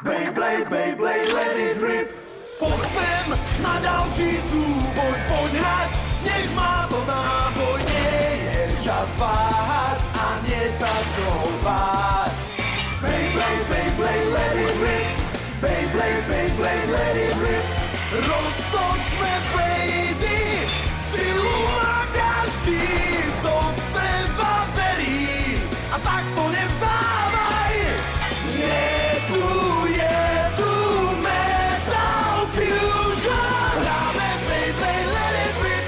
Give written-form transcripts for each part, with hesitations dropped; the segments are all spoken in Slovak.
Beyblade, Beyblade, let it rip. Poď sem na ďalší súboj, poď hrať, nech má to náboj. Nie je čas váhať a nie sa čoho báť. Beyblade, Beyblade, let it rip. Beyblade, Beyblade, let it rip. Roztočme blady, silu má každý, kto v seba verí. A tak to nevzdávaj. Je tu Metal Fusion. Hráme Beyblade, let it rip.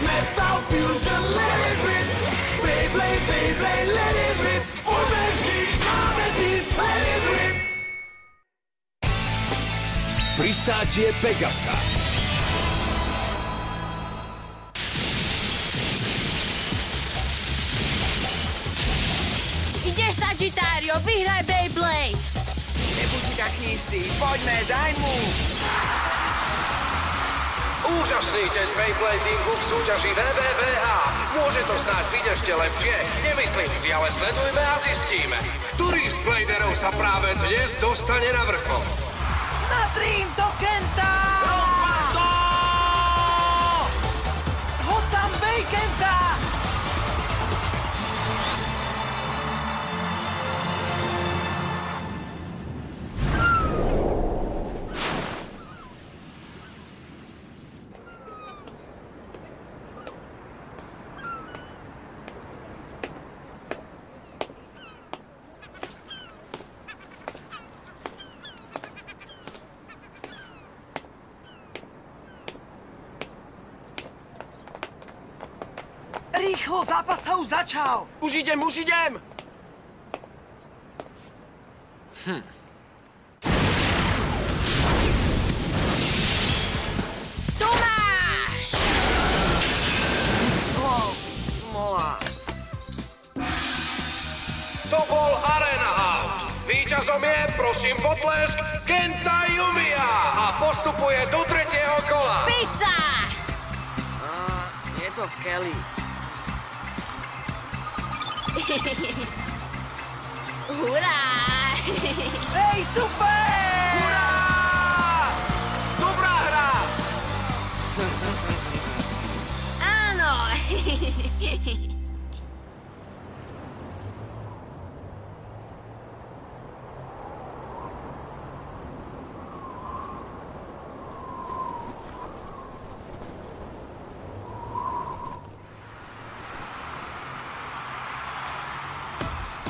Metal Fusion, let it rip. Beyblade, Beyblade, let it rip. Poďme žiť, máme beat, let it rip. Pristátie Pegasa. Ideš, Sagittario, vyhraj Beyblade! Nebuď si taký istý, poďme, daj mu! Úžasný deň Beybladingu v súťaži VVVA. Môže to snáď byť ešte lepšie? Nemyslím si, ale sledujme a zistíme, ktorý z bladerov sa práve dnes dostane na vrchol. Natrím do Kenta! Rozpad to! Hoď tam Bej Kenta! Rýchlo, zápas sa už začal! Už idem! Tu máš! Smola. To bol Arena Out. Víťazom je, prosím potlesk, Kenta Yumiya a postupuje do tretieho kola. Pizza! Je to v Kelly. Hurá! Hej, super! Hurá! Dobrá hra! Áno!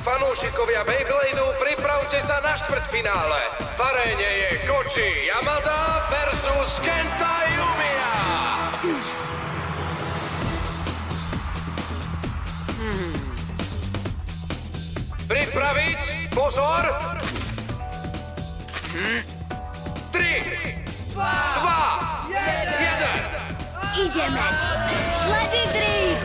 Fanúšikovia Beybladu, pripravte sa na štvrťfinále. V aréne je Koji Yamada versus Kenta Yumiya. Pripraviť, pozor. 3, 2, 1. Ideme! Let it rip!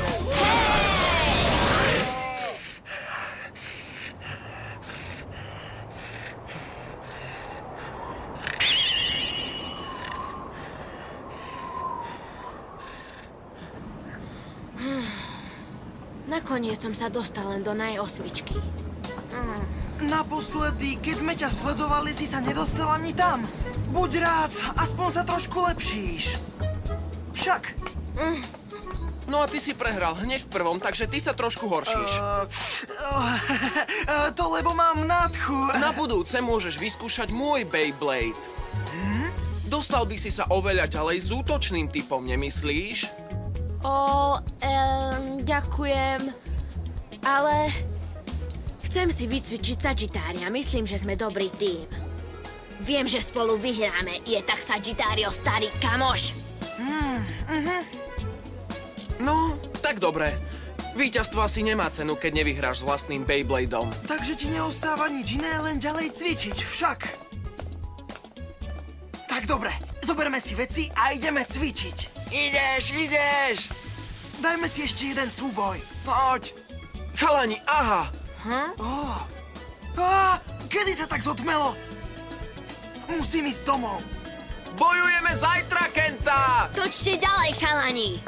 Nakoniec som sa dostal len do najosmičky. Naposledy, keď sme ťa sledovali, si sa nedostal ani tam. Buď rád, aspoň sa trošku lepšíš. Však. No a ty si prehral hneď v prvom, takže ty sa trošku horšíš. To lebo mám nadchu. Na budúce môžeš vyskúšať môj Beyblade. Dostal by si sa oveľa ďalej s útočným typom, nemyslíš? Ďakujem. Ale chcem si vycvičiť Sagittária. Myslím, že sme dobrý tím. Viem, že spolu vyhráme. Je tak Sagittario starý kamoš. No, tak dobre. Víťazstvo asi nemá cenu, keď nevyhráš s vlastným Beybladeom. Takže ti neostáva nič iné, len ďalej cvičiť, však. Tak dobre, zoberme si veci a ideme cvičiť. Ideš! Dajme si ešte jeden súboj. Poď! Chalani, aha! Kedy sa tak zotmelo? Musím ísť domov. Bojujeme zajtra, Kenta! Točte ďalej, chalani!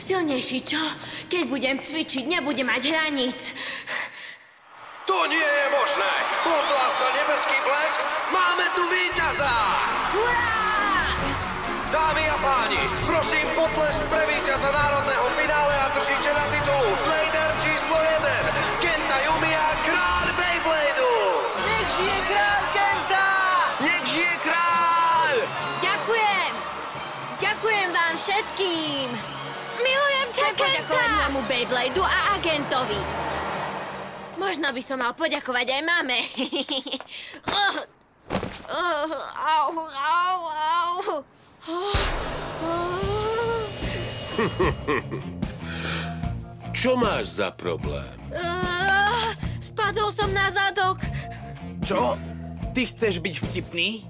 Silnejší, čo? Keď budem cvičiť, nebudem mať hraníc. To nie je možné. Bol to aspoň nebeský blesk. Máme tu víťaza. Hurá! Dámy a páni, prosím potlesk pre víťaza národného finále a držiteľa titulu Blader číslo 1, Kenta Yumiya, kráľ Beybladeu. Nech žije kráľ Kenta! Nech žije kráľ! Ďakujem! Ďakujem vám všetkým! Milujem ťa, Kenta! Poďakovať mamu Beybladeu a agentovi. Možno by som mal poďakovať aj mame. Au, au, au. Čo máš za problém? Spadol som na zadok. Čo? Ty chceš byť vtipný?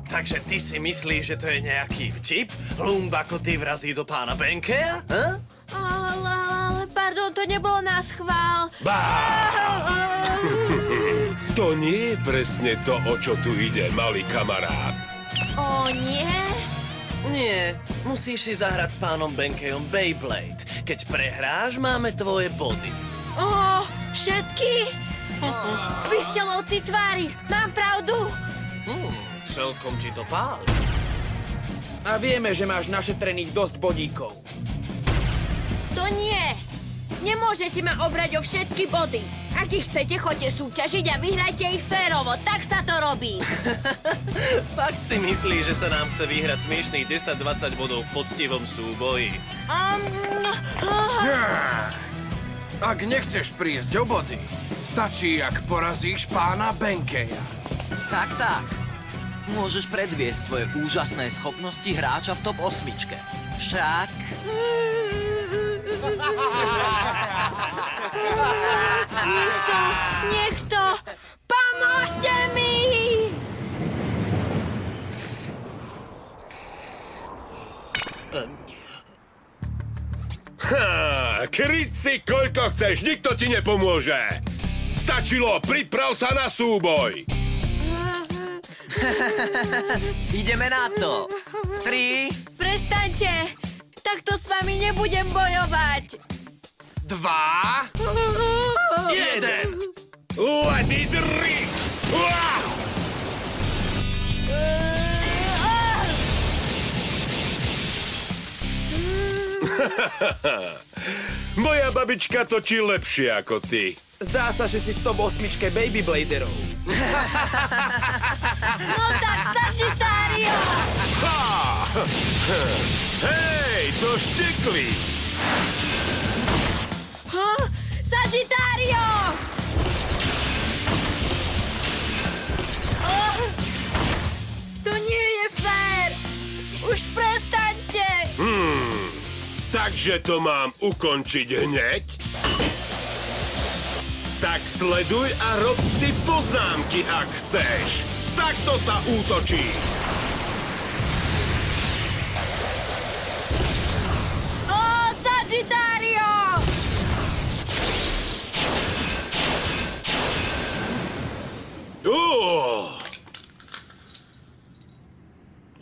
Takže ty si myslíš, že to je nejaký vtip? Lumb ako ty vrazí do pána Benkea? Ale, pardon, to nebolo na schvál. To nie je presne to, o čo tu ide, malý kamarát. O nie? Nie, musíš si zahrať s pánom Benkeom Beyblade. Keď prehráš, máme tvoje body. Všetky? Vy ste lovci tvári, mám pravdu? Celkom ti to páli. A vieme, že máš našetrených dosť bodíkov. To nie. Nemôžete ma obrať o všetky body. Ak ich chcete, choďte súťažiť a vyhrajte ich férovo. Tak sa to robí. Fakt si myslíš, že sa nám chce vyhrať smiešných 10-20 bodov v poctivom súboji? Ak nechceš prísť o body, stačí, ak porazíš pána Benkeja. Tak. Môžeš predviesť svoje úžasné schopnosti hráča v top 8. Však... Niekto, pomôžte mi! Kryť si koľko chceš, nikto ti nepomôže. Stačilo, priprav sa na súboj. Ideme na to. 3. Prestaňte! Takto s vami nebudem bojovať! 2, 1. Let it rip! Uah! Moja babička točí lepšie ako ty. Zdá sa, že si v top 8 Baby Bladerov. No tak, Sagittario! Hej, to štekli! Sagittario! To nie je fér! Už prestaňte! Takže to mám ukončiť hneď? Tak sleduj a rob si poznámky, ak chceš. Takto sa útočí. Sagittario!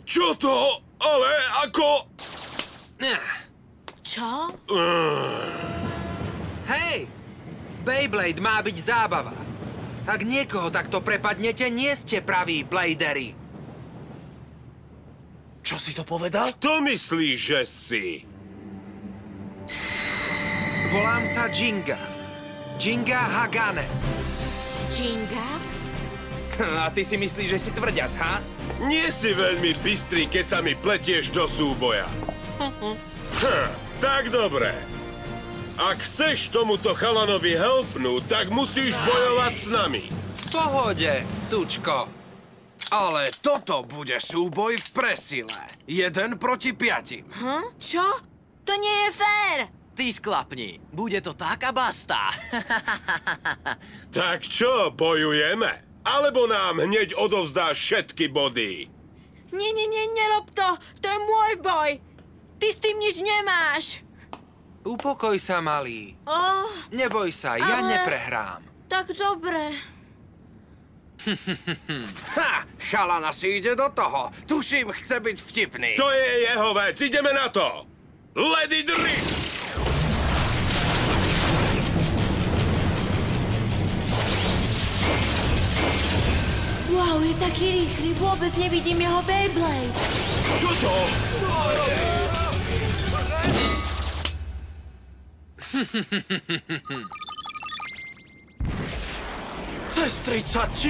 Čo to? Ale ako... Čo? Hej! Beyblade má byť zábava. Ak niekoho takto prepadnete, nie ste praví bladery. Čo si to povedal? To myslíš, že si? Volám sa Jinga. Jinga Hagane. Jinga? A ty si myslíš, že si tvrďas, ha? Nie si veľmi bystrý, keď sa mi pletieš do súboja. Tak dobre. Ak chceš tomuto chalanovi helpnúť, tak musíš bojovať s nami. V pohode, Tučko. Ale toto bude súboj v presile. 1 proti 5. Čo? To nie je fér! Ty sklapni. Bude to tak a basta. Tak čo, bojujeme? Alebo nám hneď odovzdáš všetky body? Nie, nerob to! To je môj boj! Ty s tým nič nemáš! Upokoj sa, malý. Neboj sa, ja neprehrám. Tak dobre. Chalana si ide do toho. Tuším, chce byť vtipný. To je jeho vec, ideme na to! Let it rip! Wow, je taký rýchly, vôbec nevidím jeho Beyblade. Čo to? Cez 30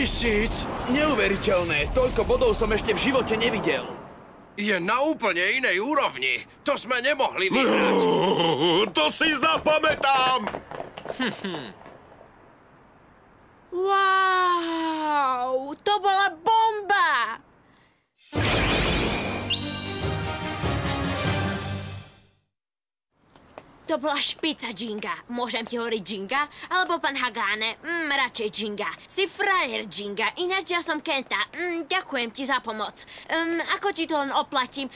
000? Neuveriteľné, toľko bodov som ešte v živote nevidel. Je na úplne inej úrovni. To sme nemohli vyhrať. To si zapamätám! Wow, to bola bomba! To bola špica, Jinga. Môžem ti hovoriť Jinga? Alebo pán Hagane? Radšej Jinga. Si frajer, Jinga. Ináč ja som Kenta. Ďakujem ti za pomoc. Ako ti to len oplatím?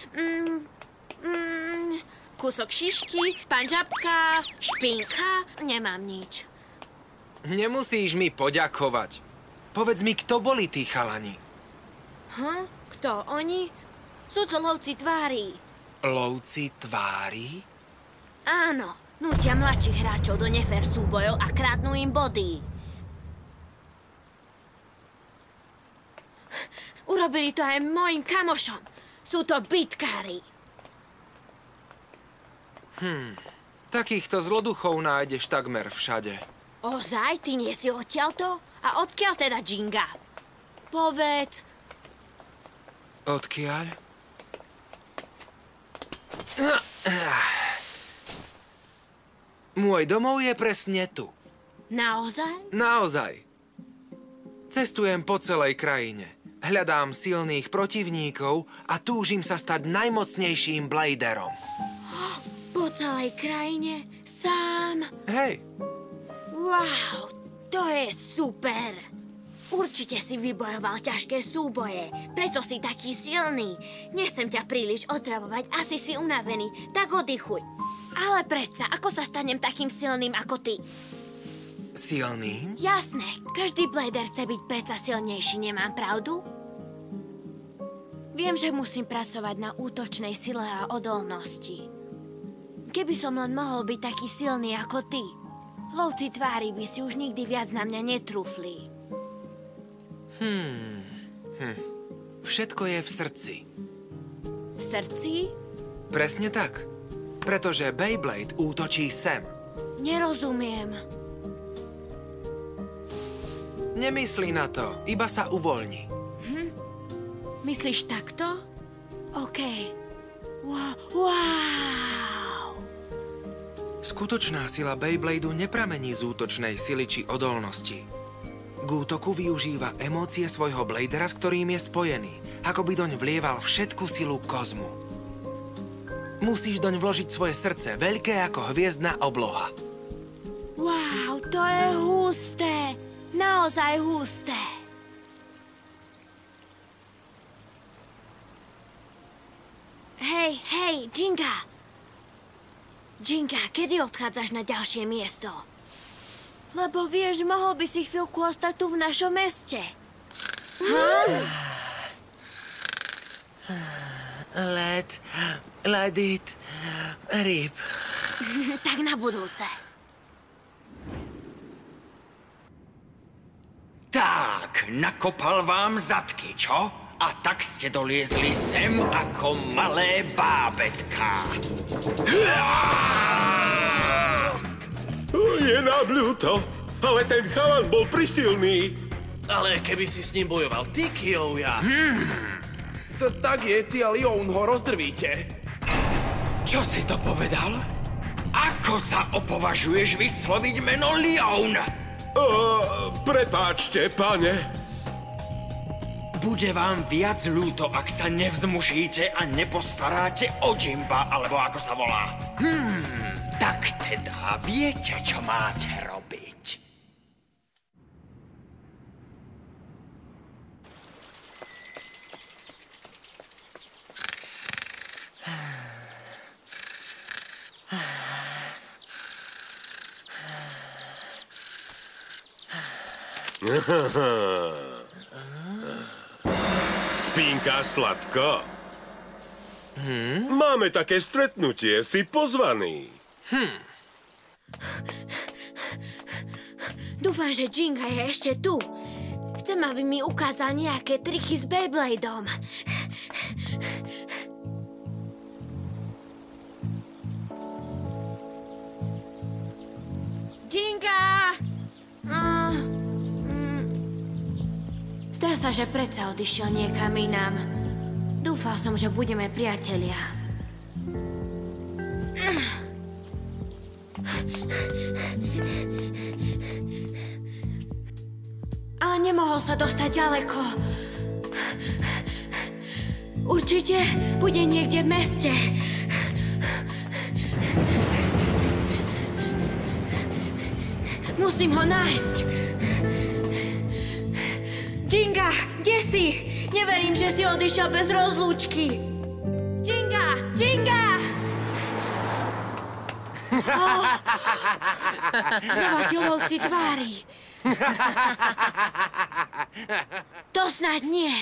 Kúsok šišky, pán Žabka, špinka. Nemám nič. Nemusíš mi poďakovať. Povedz mi, kto boli tí chalani? Kto? Oni? Sú to lovci tvári. Lovci tvári? Áno, nútia mladších hráčov do nefér súbojov a krádnu im body. Urobili to aj mojim kamošom. Sú to bitkári. Takýchto zloduchov nájdeš takmer všade. Ozaj? Ty nie si odtiaľto? A odkiaľ teda, Jinga? Povedz. Odkiaľ? Môj domov je presne tu. Naozaj? Naozaj. Cestujem po celej krajine. Hľadám silných protivníkov a túžim sa stať najmocnejším bladerom. Po celej krajine? Sám? Hej, Wow, to je super. Určite si vybojoval ťažké súboje, preto si taký silný. Nechcem ťa príliš otravovať, asi si unavený, tak oddychuj. Ale predsa, ako sa stanem takým silným ako ty? silným? Jasné, každý blader chce byť predsa silnejší, nemám pravdu? Viem, že musím pracovať na útočnej sile a odolnosti. Keby som len mohol byť taký silný ako ty, lovci tvári by si už nikdy viac na mňa netrúfli. Všetko je v srdci. V srdci? Presne tak. Pretože Beyblade útočí sem. Nerozumiem. Nemyslí na to, iba sa uvoľni. Myslíš takto? OK. Wow! Skutočná sila Beybladeu nepramení z útočnej sily či odolnosti. K útoku využíva emócie svojho bladera, s ktorým je spojený, ako by doň vlieval všetku silu kozmu. Musíš doň vložiť svoje srdce, veľké ako hviezdna obloha. Wow, to je husté. Naozaj husté. Hej, Jinga. Jinga, kedy odchádzaš na ďalšie miesto? Lebo vieš, mohol by si chvíľku ostať tu v našom meste. Let it rip. Tak na budúce. Tak, nakopal vám zadky, čo? A tak ste doliezli sem ako malé bábätká. Je nám ľúto, ale ten chalan bol prisilný. Ale keby si s ním bojoval ty, Kiyouya. Tak je, ty a Leon ho rozdrvíte. Čo si to povedal? Ako sa opovažuješ vysloviť meno Leon? Prepáčte, pane. Bude vám viac ľúto, ak sa nevzmušíte a nepostaráte o Jimba, alebo ako sa volá. Tak teda viete, čo máte robiť. Spínka sladko. Máme také stretnutie, si pozvaný. Dúfam, že Jinga je ešte tu. Chcem, aby mi ukázal nejaké triky s Beybladeom. Jinga! Zdá sa, že predsa odišiel niekam inám. Dúfal som, že budeme priatelia. Ale nemohol sa dostať ďaleko. Určite bude niekde v meste. Musím ho nájsť. Jinga, kde si? Neverím, že si odišiel bez rozlúčky. Jinga! Jinga! Oh, znova ti lovci tvári. To snáď nie.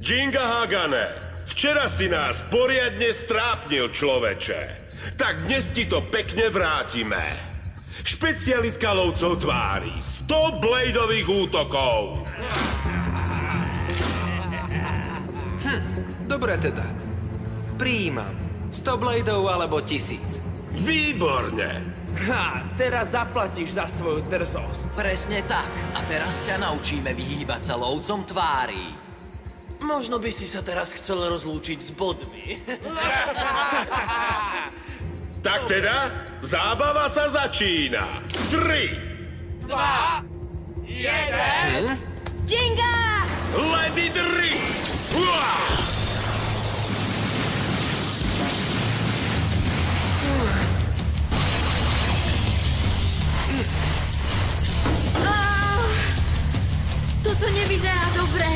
Jinga Hagane, včera si nás poriadne strápnil, človeče. Tak dnes ti to pekne vrátime. Špecialitka lovcov tvári, 100 bladeových útokov. Dobre teda. Prijímam. 100 bladeov alebo 1000. Výborne. Teraz zaplatíš za svoju drzosť. Presne tak. A teraz ťa naučíme vyhýbať sa lovcom tvári. Možno by si sa teraz chcel rozlúčiť s bodmi. Tak teda, zábava sa začína. 3, 2, 1... Jinga! Let it rip! Uah! Toto nevyzerá dobre.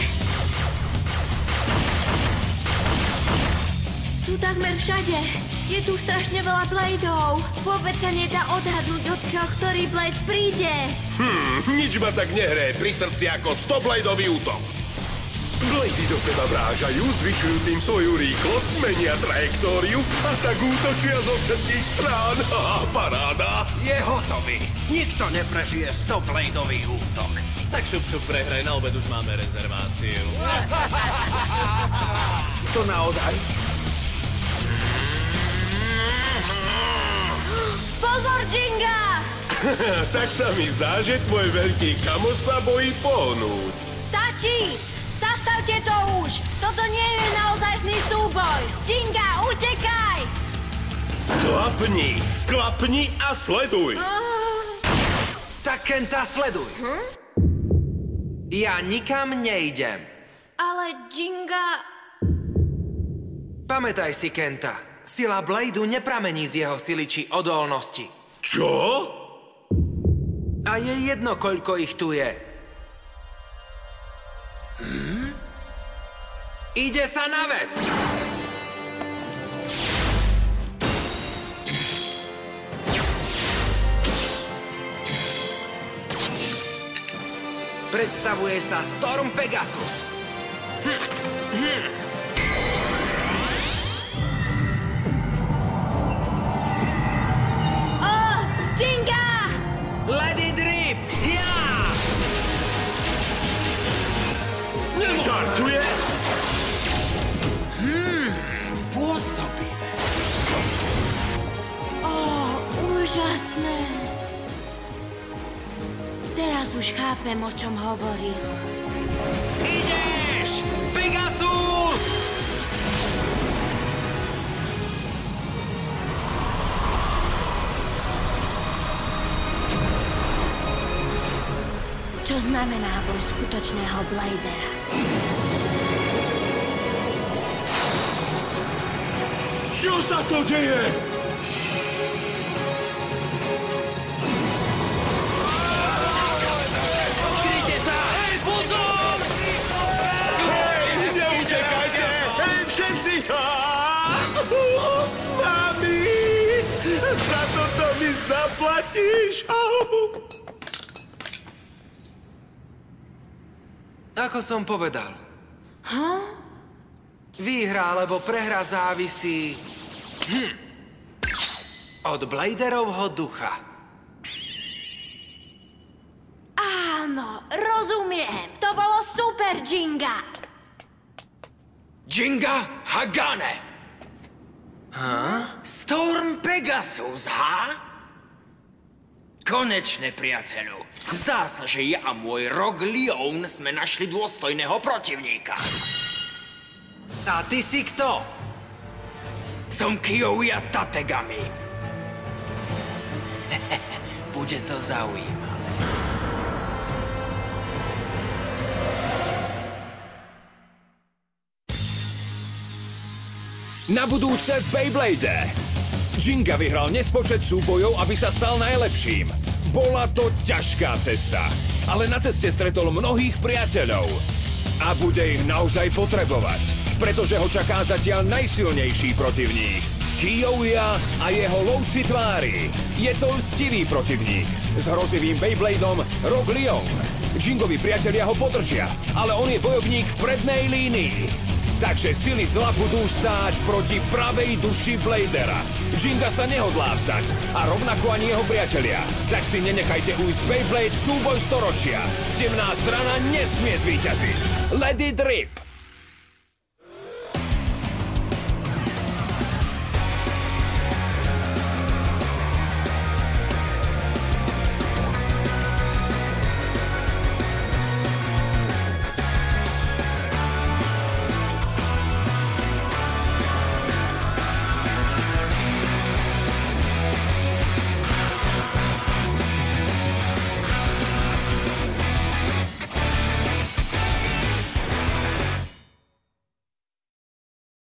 Sú takmer všade. Je tu strašne veľa bladeov. Vôbec sa nedá odhadnúť, odkiaľ ktorý blade príde. Nič ma tak nehre pri srdci ako 100 bladeový útok. Blady do seba vrážajú, zvyšujú tým svoju rýchlosť, menia trajektóriu a tak útočia zo všetkých strán. Paráda! Je hotový. Nikto neprežije 100 bladeový útok. Tak šup, prehraj, na obed už máme rezerváciu. To naozaj? Pozor, Jinga! Tak sa mi zdá, že tvoj veľký kamoš sa bojí pohnúť. Stačí! Zastavte to už! Toto nie je naozajstný súboj! Jinga, utekaj! Sklapni a sleduj! Tak Kenta, sleduj. Ja nikam nejdem. Ale Jinga... Pamätaj si, Kenta, sila Bladeu nepramení z jeho sily či odolnosti. Čo? A je jedno, koľko ich tu je. Ide sa na vec! Predstavuje sa Storm Pegasus. Jinga! Let it rip! Ja! Žartuje? Pôsobivé. Úžasné. Teraz už chápem, o čom hovoril. Ideš! Pegasus! Čo znamená boj skutočného Bladera? Čo sa to deje? Kryjte sa! Hej, pozor! Hej, neutekajte! Hej, všetci! Mami! Za toto mi zaplatíš! Ako som povedal. Výhra alebo prehra závisí... Od Bladerovho ducha. Áno, rozumiem. To bolo super, Jinga. Jinga Hagane! Storm Pegasus, ha? Konečne, priateľu. Zdá sa, že ja a môj Rogue Leon sme našli dôstojného protivníka. A ty si kto? Som Kiouya Tategami. Bude to zaujímavé. Na budúce v Beyblade. Jinga vyhral nespočet súbojov, aby sa stal najlepším. Bola to ťažká cesta, ale na ceste stretol mnohých priateľov. A bude ich naozaj potrebovať, pretože ho čaká zatiaľ najsilnejší protivník. Kiouya a jeho lovci tvári. Je to lstivý protivník. S hrozivým Beybladom Rogue Leon. Jingovi priatelia ho podržia, ale on je bojovník v prednej línii. Takže sily zla budú stáť proti pravej duši Bladera. Jinga sa nehodlá vzdať a rovnako ani jeho priatelia. Tak si nenechajte ujsť Beyblade súboj storočia. Temná strana nesmie zvíťaziť. Let it rip!